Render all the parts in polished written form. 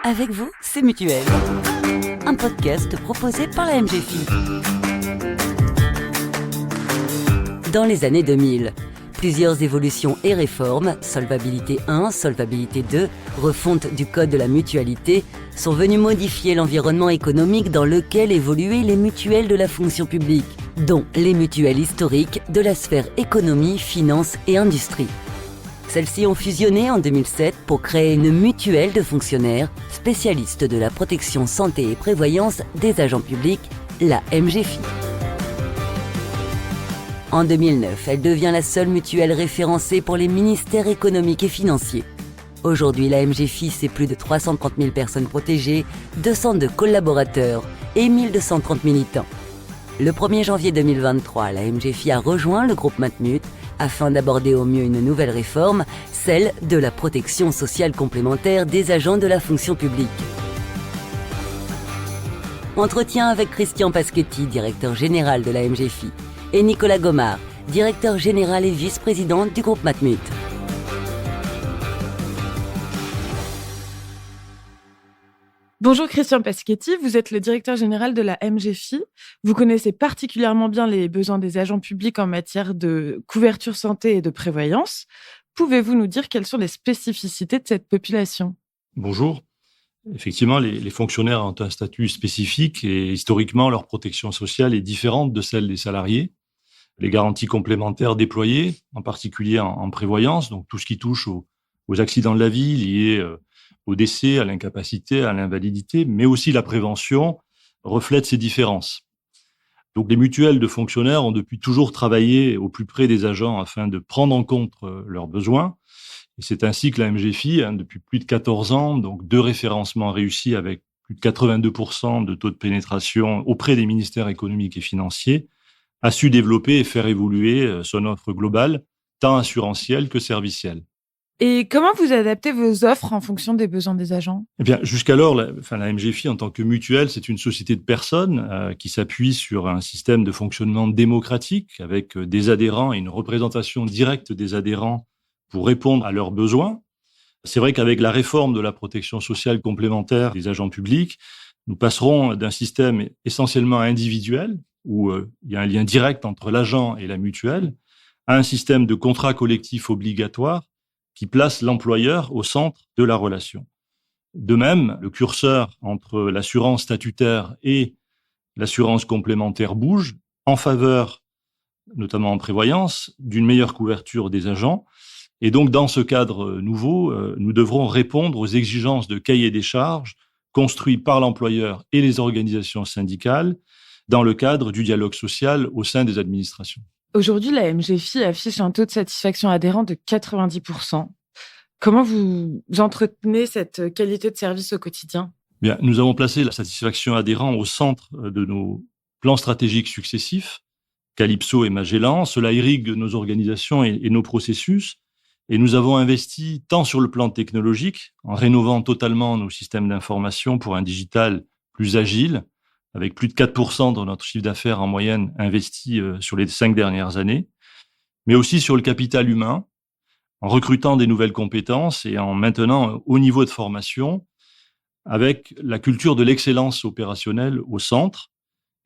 Avec vous, c'est Mutuel, un podcast proposé par la MGFI. Dans les années 2000, plusieurs évolutions et réformes, Solvabilité 1, Solvabilité 2, refonte du Code de la mutualité, sont venues modifier l'environnement économique dans lequel évoluaient les mutuelles de la fonction publique, dont les mutuelles historiques de la sphère économie, finance et industrie. Celles-ci ont fusionné en 2007 pour créer une mutuelle de fonctionnaires spécialistes de la protection santé et prévoyance des agents publics, la MGFI. En 2009, elle devient la seule mutuelle référencée pour les ministères économiques et financiers. Aujourd'hui, la MGFI, c'est plus de 330 000 personnes protégées, 202 collaborateurs et 1230 militants. Le 1er janvier 2023, la MGFI a rejoint le groupe Matmut afin d'aborder au mieux une nouvelle réforme, celle de la protection sociale complémentaire des agents de la fonction publique. Entretien avec Christian Paschetti, directeur général de la MGFI, et Nicolas Gomard, directeur général et vice-président du groupe Matmut. Bonjour Christian Paschetti, vous êtes le directeur général de la MGFI. Vous connaissez particulièrement bien les besoins des agents publics en matière de couverture santé et de prévoyance. Pouvez-vous nous dire quelles sont les spécificités de cette population ? Bonjour. Effectivement, les fonctionnaires ont un statut spécifique et historiquement, leur protection sociale est différente de celle des salariés. Les garanties complémentaires déployées, en particulier en prévoyance, donc tout ce qui touche aux accidents de la vie liés au décès, à l'incapacité, à l'invalidité, mais aussi la prévention, reflètent ces différences. Donc les mutuelles de fonctionnaires ont depuis toujours travaillé au plus près des agents afin de prendre en compte leurs besoins. Et c'est ainsi que la MGFI, depuis plus de 14 ans, donc 2 référencements réussis avec plus de 82% de taux de pénétration auprès des ministères économiques et financiers, a su développer et faire évoluer son offre globale, tant assurantielle que servicielle. Et comment vous adaptez vos offres en fonction des besoins des agents ? Eh bien, jusqu'alors, la MGFI, en tant que mutuelle, c'est une société de personnes qui s'appuie sur un système de fonctionnement démocratique avec des adhérents et une représentation directe des adhérents pour répondre à leurs besoins. C'est vrai qu'avec la réforme de la protection sociale complémentaire des agents publics, nous passerons d'un système essentiellement individuel, où il y a un lien direct entre l'agent et la mutuelle, à un système de contrat collectif obligatoire qui place l'employeur au centre de la relation. De même, le curseur entre l'assurance statutaire et l'assurance complémentaire bouge en faveur, notamment en prévoyance, d'une meilleure couverture des agents. Et donc, dans ce cadre nouveau, nous devrons répondre aux exigences de cahier des charges construits par l'employeur et les organisations syndicales dans le cadre du dialogue social au sein des administrations. Aujourd'hui, la MGFI affiche un taux de satisfaction adhérent de 90%. Comment vous entretenez cette qualité de service au quotidien ? Bien, nous avons placé la satisfaction adhérent au centre de nos plans stratégiques successifs, Calypso et Magellan. Cela irrigue nos organisations et nos processus. Et nous avons investi tant sur le plan technologique, en rénovant totalement nos systèmes d'information pour un digital plus agile, avec plus de 4% de notre chiffre d'affaires en moyenne investi sur les 5 dernières années, mais aussi sur le capital humain, en recrutant des nouvelles compétences et en maintenant un haut niveau de formation, avec la culture de l'excellence opérationnelle au centre.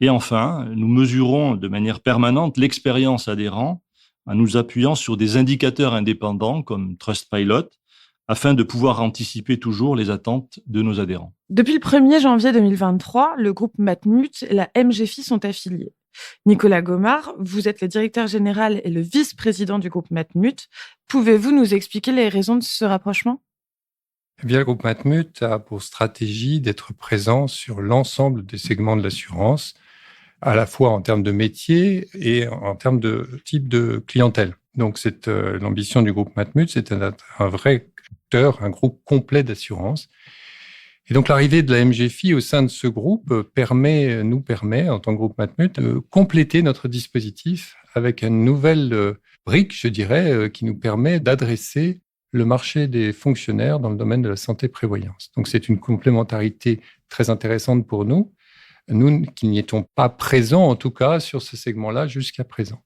Et enfin, nous mesurons de manière permanente l'expérience adhérent en nous appuyant sur des indicateurs indépendants comme Trustpilot, afin de pouvoir anticiper toujours les attentes de nos adhérents. Depuis le 1er janvier 2023, le groupe Matmut et la MGFI sont affiliés. Nicolas Gomard, vous êtes le directeur général et le vice-président du groupe Matmut. Pouvez-vous nous expliquer les raisons de ce rapprochement ? Eh bien, le groupe Matmut a pour stratégie d'être présent sur l'ensemble des segments de l'assurance, à la fois en termes de métier et en termes de type de clientèle. Donc, c'est l'ambition du groupe Matmut, c'est un vrai acteur, un groupe complet d'assurance. Et donc, l'arrivée de la MGFI au sein de ce groupe nous permet, en tant que groupe Matmut, de compléter notre dispositif avec une nouvelle brique, je dirais, qui nous permet d'adresser le marché des fonctionnaires dans le domaine de la santé-prévoyance. Donc, c'est une complémentarité très intéressante pour nous qui n'y étions pas présents, en tout cas, sur ce segment-là jusqu'à présent.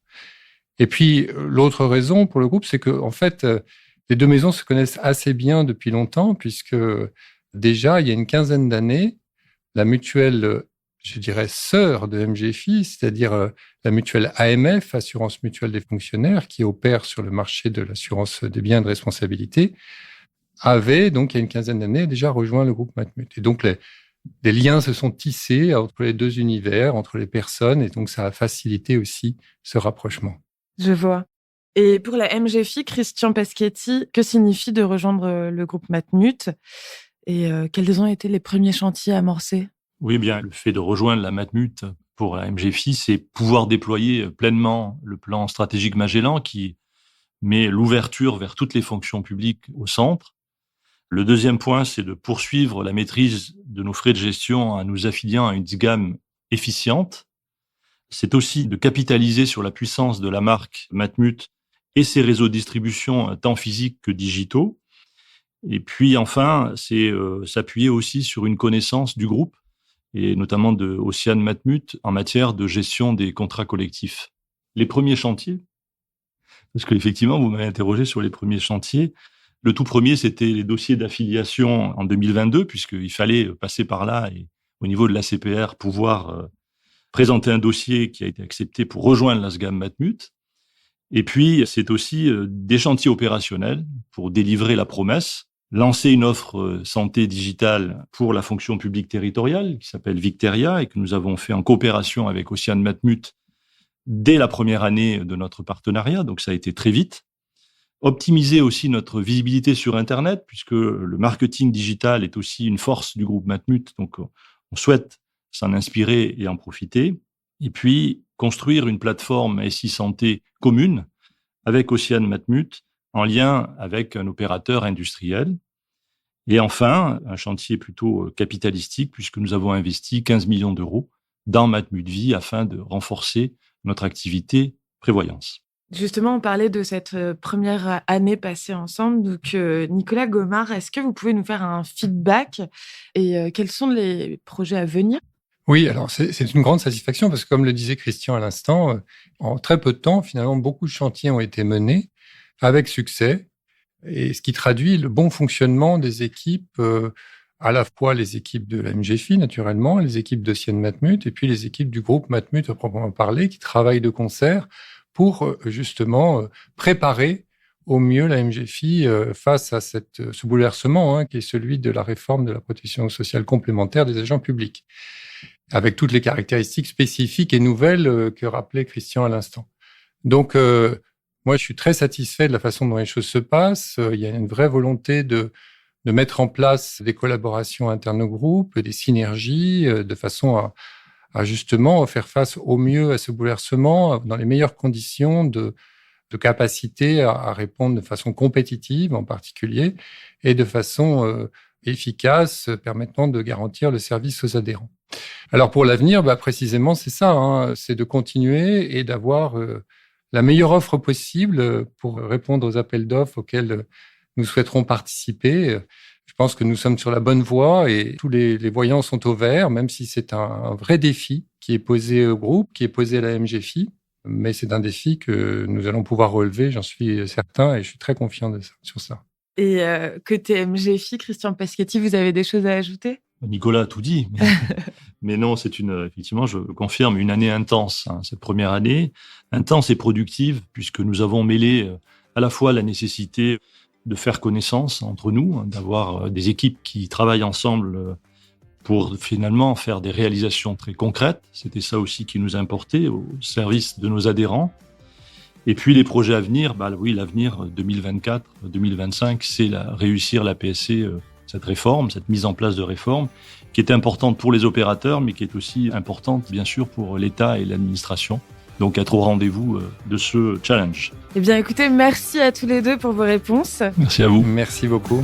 Et puis, l'autre raison pour le groupe, c'est que, en fait, les deux maisons se connaissent assez bien depuis longtemps, puisque déjà, il y a une quinzaine d'années, la mutuelle, je dirais, sœur de MGFI, c'est-à-dire la mutuelle AMF, Assurance Mutuelle des Fonctionnaires, qui opère sur le marché de l'assurance des biens et de responsabilité, avait, donc, il y a une quinzaine d'années, déjà rejoint le groupe Matmut. Et donc, des liens se sont tissés entre les deux univers, entre les personnes, et donc ça a facilité aussi ce rapprochement. Je vois. Et pour la MGFI, Christian Peschetti, que signifie de rejoindre le groupe Matmut et quels ont été les premiers chantiers amorcés? Oui, bien, le fait de rejoindre la Matmut pour la MGFI, c'est pouvoir déployer pleinement le plan stratégique Magellan qui met l'ouverture vers toutes les fonctions publiques au centre. Le deuxième point, c'est de poursuivre la maîtrise de nos frais de gestion en nous affiliant à une gamme efficiente. C'est aussi de capitaliser sur la puissance de la marque Matmut et ses réseaux de distribution tant physiques que digitaux. Et puis enfin, c'est s'appuyer aussi sur une connaissance du groupe et notamment de Océane Matmut en matière de gestion des contrats collectifs. Les premiers chantiers, parce qu'effectivement, vous m'avez interrogé sur les premiers chantiers. Le tout premier, c'était les dossiers d'affiliation en 2022, puisqu'il fallait passer par là et au niveau de l'ACPR, pouvoir présenter un dossier qui a été accepté pour rejoindre la SGAM Matmut. Et puis, c'est aussi des chantiers opérationnels pour délivrer la promesse, lancer une offre santé digitale pour la fonction publique territoriale qui s'appelle Victeria et que nous avons fait en coopération avec Océane Matmut dès la première année de notre partenariat, donc ça a été très vite. Optimiser aussi notre visibilité sur Internet, puisque le marketing digital est aussi une force du groupe Matmut, donc on souhaite s'en inspirer et en profiter. Et puis, construire une plateforme SI Santé commune avec Océane Matmut en lien avec un opérateur industriel. Et enfin, un chantier plutôt capitalistique, puisque nous avons investi 15 millions d'euros dans Matmut Vie afin de renforcer notre activité prévoyance. Justement, on parlait de cette première année passée ensemble. Donc, Nicolas Gomard, est-ce que vous pouvez nous faire un feedback et quels sont les projets à venir? Oui, alors c'est une grande satisfaction parce que comme le disait Christian à l'instant, en très peu de temps, finalement, beaucoup de chantiers ont été menés avec succès et ce qui traduit le bon fonctionnement des équipes, à la fois les équipes de la MGFI, naturellement, les équipes d'Océane Matmut et puis les équipes du groupe Matmut à proprement parler qui travaillent de concert pour justement préparer au mieux la MGFI face à ce bouleversement qui est celui de la réforme de la protection sociale complémentaire des agents publics, avec toutes les caractéristiques spécifiques et nouvelles que rappelait Christian à l'instant. Donc, moi, je suis très satisfait de la façon dont les choses se passent. Il y a une vraie volonté de mettre en place des collaborations internes au groupe, des synergies, de façon à justement faire face au mieux à ce bouleversement dans les meilleures conditions de capacité à répondre de façon compétitive en particulier et de façon efficace permettant de garantir le service aux adhérents. Alors pour l'avenir, précisément c'est ça, c'est de continuer et d'avoir la meilleure offre possible pour répondre aux appels d'offres auxquels nous souhaiterons participer. Je pense que nous sommes sur la bonne voie et tous les voyants sont au vert, même si c'est un vrai défi qui est posé au groupe, qui est posé à la MGFI. Mais c'est un défi que nous allons pouvoir relever, j'en suis certain, et je suis très confiant sur ça. Et côté MGFI, Christian Peschetti, vous avez des choses à ajouter? Nicolas a tout dit, mais non, c'est effectivement, je confirme, une année intense. Cette première année, intense et productive, puisque nous avons mêlé à la fois la nécessité de faire connaissance entre nous, d'avoir des équipes qui travaillent ensemble pour finalement faire des réalisations très concrètes. C'était ça aussi qui nous importait au service de nos adhérents. Et puis les projets à venir, oui, l'avenir 2024-2025, c'est réussir la PSC, cette réforme, cette mise en place de réforme, qui est importante pour les opérateurs, mais qui est aussi importante, bien sûr, pour l'État et l'administration. Donc, être au rendez-vous de ce challenge. Eh bien, écoutez, merci à tous les deux pour vos réponses. Merci à vous. Merci beaucoup.